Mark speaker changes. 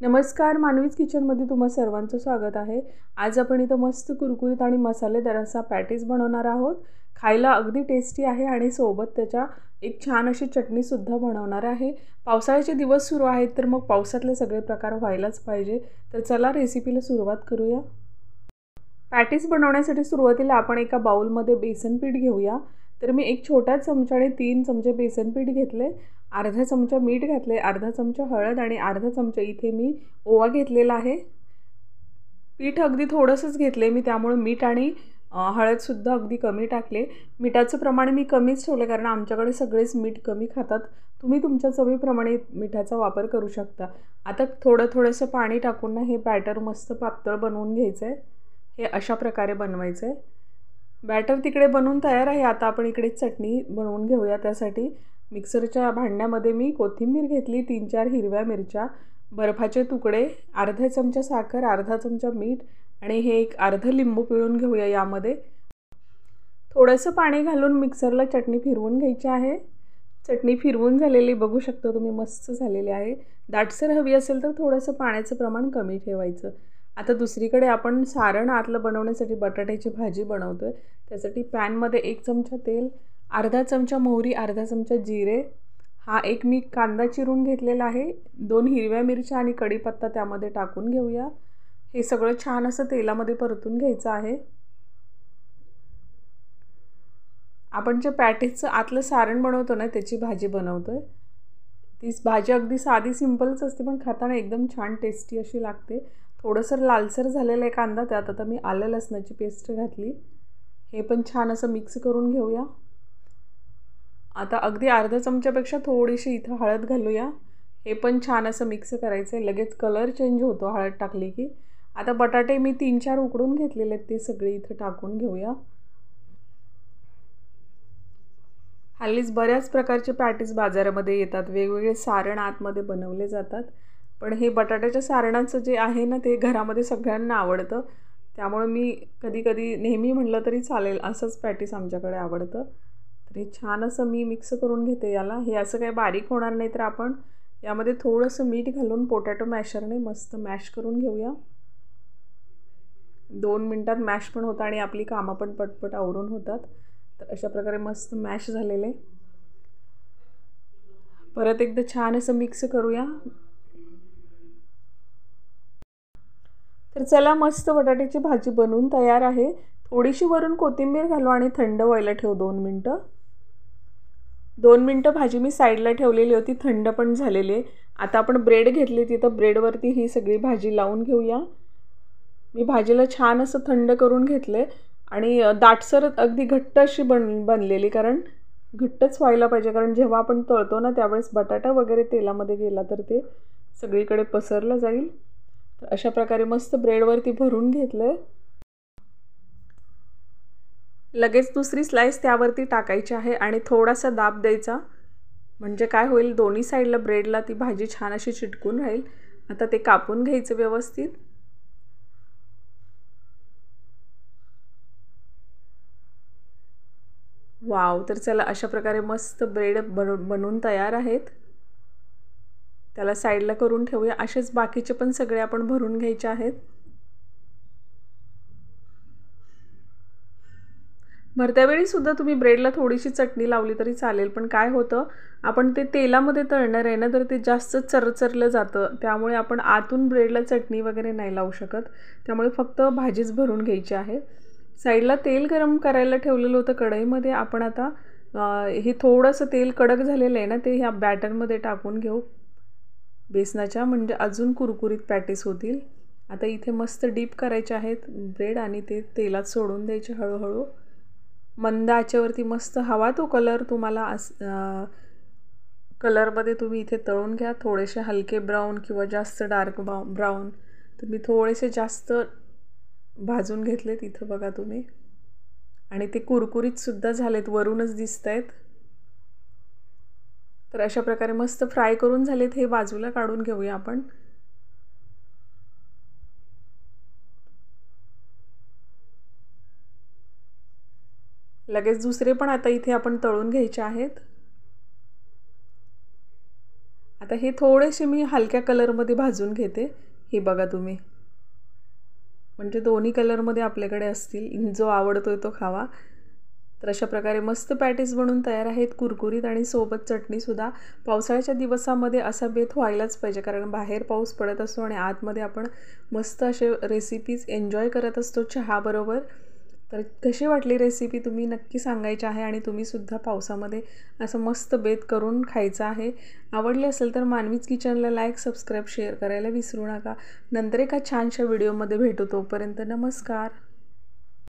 Speaker 1: नमस्कार, मानवीज किचनमध्ये तुम्हा सर्वांचं स्वागत आहे। आज आपण इथं मस्त कुरकुरीत आणि मसालेदार असा पॅटीस बनवणार आहोत। खायला अगदी टेस्टी आहे आणि सोबत त्याच्या एक छान अशी चटणीसुद्धा बनवणार आहे। पावसाळ्याचे दिवस सुरू आहेत तर मग पावसातले सगळे प्रकार व्हायलाच पाहिजे। तर चला रेसिपीला सुरुवात करूया। पॅटीस बनवण्यासाठी सुरुवातीला आपण एका बाउलमध्ये बेसन पीठ घेऊया। तर मी एक छोट्या चमच्याने 3 चमचे बेसन पीठ घेतले, अर्धा चमचा मीठ घातले, अर्धा चमचा हळद आणि अर्धा चमचा इथे मी ओवा घेतलेला आहे। पीठ अगदी थोडंसंच घेतले मी, त्यामुळे मीठ आणि हळदसुद्धा अगदी कमी टाकले। मिठाचं प्रमाण मी कमीच ठेवले कारण आमच्याकडे सगळेच मीठ कमी खातात। तुम्ही तुमच्या चवीप्रमाणे मिठाचा वापर करू शकता। आता थोडंसं पाणी टाकून ना हे बॅटर मस्त पातळ बनवून घ्यायचं आहे। हे अशा प्रकारे बनवायचं आहे। बॅटर तिकडे बनवून तयार आहे। आता आपण इकडे चटणी बनवून घेऊया। त्यासाठी मिक्सरच्या भांड्यामध्ये मी कोथिंबीर घेतली, 3-4 हिरव्या मिरच्या, बर्फाचे तुकडे, अर्धा चमचा साखर, अर्धा चमचा मीठ आणि हे एक अर्ध लिंबू पिळून घेऊया। यामध्ये थोडंसं पाणी घालून मिक्सरला चटणी फिरवून घ्यायची आहे। चटणी फिरवून झालेली बघू शकता तुम्ही, मस्त झालेली आहे। दाटसर हवी असेल तर थोडंसं पाण्याचं प्रमाण कमी ठेवायचं। आता दुसरीकडे आपण सारण आतलं बनवण्यासाठी बटाट्याची भाजी बनवतोय। त्यासाठी पॅनमध्ये 1 चमचा तेल, अर्धा चमचा मोहरी, अर्धा चमचा जिरे, हा एक मी कांदा चिरून घेतलेला आहे, 2 हिरव्या मिरच्या आणि कढीपत्ता त्यामध्ये टाकून घेऊया। हे सगळं छान असं तेलामध्ये परतून घ्यायचं आहे। आपण जे पॅटीसचं आतलं सारण बनवतो ना त्याची भाजी बनवतोय। ती भाजी अगदी साधी सिंपलच असते पण खाताना एकदम छान टेस्टी अशी लागते। थोडंसं लालसर झालेला आहे कांदा, त्यात आता मी आलं लसणाची पेस्ट घातली। हे पण छान असं मिक्स करून घेऊया। आता अगदी अर्धा चमच्यापेक्षा थोडीशी इथं हळद घालूया। हे पण छान असं मिक्स करायचं आहे। लगेच कलर चेंज होतो हळद टाकली की। आता बटाटे मी 3-4 उकडून घेतलेले आहेत, ते सगळे इथं टाकून घेऊया। हल्लीच बऱ्याच प्रकारचे पॅटीस बाजारामध्ये येतात, वेगवेगळे सारण आतमध्ये बनवले जातात। पण हे बटाट्याच्या सारणाचं जे आहे ना ते घरामध्ये सगळ्यांना आवडतं। त्यामुळे मी कधी-कधी नेहमी म्हटलं तरी चालेल असंच पॅटीस आमच्याकडे आवडतं। तर हे छान असं मी मिक्स करून घेते याला। हे असं काही बारीक होणार नाही, तर आपण यामध्ये थोडंसं मीठ घालून पोटॅटो मॅशरने मस्त मॅश करून घेऊया। 2 मिनिटात मॅश पण होतं आणि आपली कामं पण पटपट आवरून होतात। तर अशा प्रकारे मस्त मॅश झालेले। परत एकदा छान असं मिक्स करूया। तर चला, मस्त बटाट्याची भाजी बनवून तयार आहे। थोडीशी वरून कोथिंबीर घालू आणि थंड व्हायला ठेव 2 मिनिटं। 2 मिनिटं भाजी मी साईडला ठेवलेली होती, थंड पण झालेली आहे। आता आपण ब्रेड घेतली, तिथं ब्रेडवरती ही सगळी भाजी लावून घेऊया। मी भाजीला छान असं थंड करून घेतले आणि दाटसर अगदी घट्ट अशी बनलेली, कारण घट्टच व्हायला पाहिजे, कारण जेव्हा आपण तळतो ना त्यावेळेस बटाटा वगैरे तेलामध्ये गेला तर ते सगळीकडे पसरलं जाईल। तर अशा प्रकारे मस्त ब्रेडवरती भरून घेतलं। लगेच दुसरी स्लाइस त्यावरती टाकायची आहे आणि थोडासा दाब द्यायचा, म्हणजे काय होईल, दोन्ही साईडला ब्रेडला ती भाजी छान अशी चिटकून राहील। आता ते कापून घ्यायचं व्यवस्थित। वाव, तर चला अशा प्रकारे मस्त ब्रेड बनवून तयार आहेत। त्याला साईडला करून ठेवूया। असेच बाकीचे पण सगळे आपण भरून घ्यायचे आहेत। भरत्यावेळी सुद्धा तुम्ही ब्रेडला थोडीशी चटणी लावली तरी चालेल, पण काय होतं, आपण ते तेलामध्ये तळणार आहे ना, तर ते जास्त चरचरलं जातं। त्यामुळे आपण आतून ब्रेडला चटणी वगैरे नाही लावू शकत। त्यामुळे फक्त भाजीच भरून घ्यायची आहे। साईडला तेल गरम करायला ठेवलेलं होतं कढईमध्ये। आपण आता हे थोडंसं तेल कडक झालेलं आहे ना, ते ह्या बॅटरमध्ये टाकून घेऊ बेसनाच्या, म्हणजे अजून कुरकुरीत पॅटीस होतील। आता इथे मस्त डीप करायचे आहेत ब्रेड आणि ते तेलात सोडून द्यायचे हळूहळू। मंद आचेवरती मस्त हवा तो कलर तुम्हाला कलरमध्ये तुम्ही इथे तळून घ्या। थोडेसे हलके ब्राऊन किंवा जास्त डार्क ब्राऊन, तर मी थोडेसे जास्त भाजून घेतलेत इथं बघा तुम्ही, आणि ते कुरकुरीतसुद्धा झालेत, वरूनच दिसत आहेत। तर अशा प्रकारे मस्त फ्राय करून झालेत। हे बाजूला काढून घेऊया आपण। लगेच दुसरे पण आता इथे आपण तळून घ्यायचे आहेत। आता हे थोडेसे मी हलक्या कलरमध्ये भाजून घेते. हे बघा तुम्ही, म्हणजे दोन्ही कलरमध्ये आपल्याकडे असतील, जो आवडतोय तो खावा. तर अशा प्रकारे मस्त पॅटीस बनून तयार आहेत, कुरकुरीत आणि सोबत चटणीसुद्धा. पावसाळ्याच्या दिवसामध्ये असा बेत व्हायलाच पाहिजे, कारण बाहेर पाऊस पडत असतो आणि आतमध्ये आपण मस्त असे रेसिपीज एन्जॉय करत असतो चहाबरोबर. तर कशी वाटली रेसिपी तुम्ही नक्की सांगायची आहे आणि तुम्हीसुद्धा पावसामध्ये असं मस्त बेत करून खायचं आहे. आवडली असेल तर मानवीच किचनला लाईक, सबस्क्राईब, शेअर करायला विसरू नका. नंतर एका छानशा व्हिडिओमध्ये भेटू. तोपर्यंत नमस्कार.